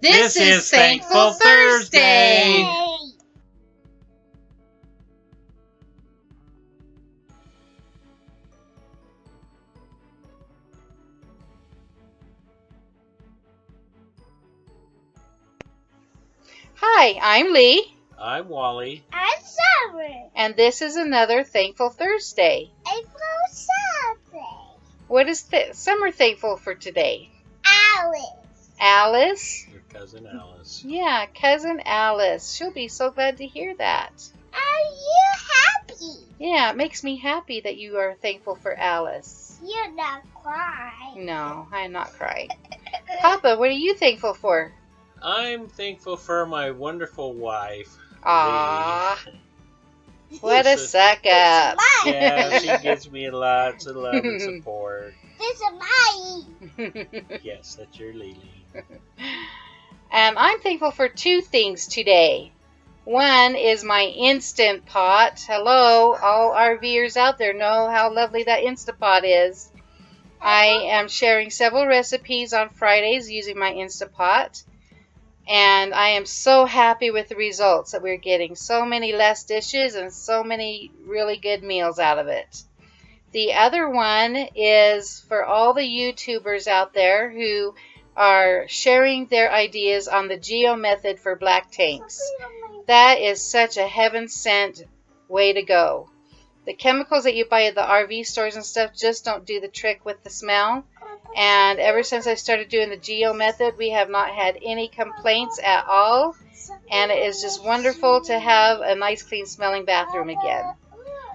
This is Thankful Thursday. Hi, I'm Lee. I'm Wally. I'm Summer. And this is another Thankful Thursday. April Saturday. What is Summer thankful for today? Alice. Alice? Your cousin Alice. Yeah, cousin Alice. She'll be so glad to hear that. Are you happy? Yeah, it makes me happy that you are thankful for Alice. You're not crying. No, I'm not crying. Papa, what are you thankful for? I'm thankful for my wonderful wife. Aww. What a suck up. Yeah, she gives me lots of love and support. This is mine. Yes, that's your Lily. And I'm thankful for two things today. One is my Instant Pot. Hello, all RVers out there know how lovely that Instant Pot is. I am sharing several recipes on Fridays using my Instant Pot. And I am so happy with the results that we're getting. So many less dishes and so many really good meals out of it. The other one is for all the YouTubers out there who are sharing their ideas on the Geo Method for black tanks. That is such a heaven-sent way to go. The chemicals that you buy at the RV stores and stuff just don't do the trick with the smell. And ever since I started doing the Geo Method, we have not had any complaints at all. And it is just wonderful to have a nice, clean smelling bathroom again.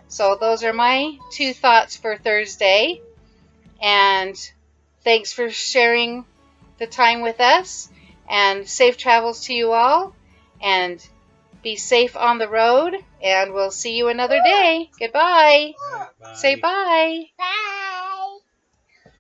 So those are my two thoughts for Thursday. And thanks for sharing the time with us. And safe travels to you all. And be safe on the road. And we'll see you another day. Goodbye. Bye. Say bye. Bye.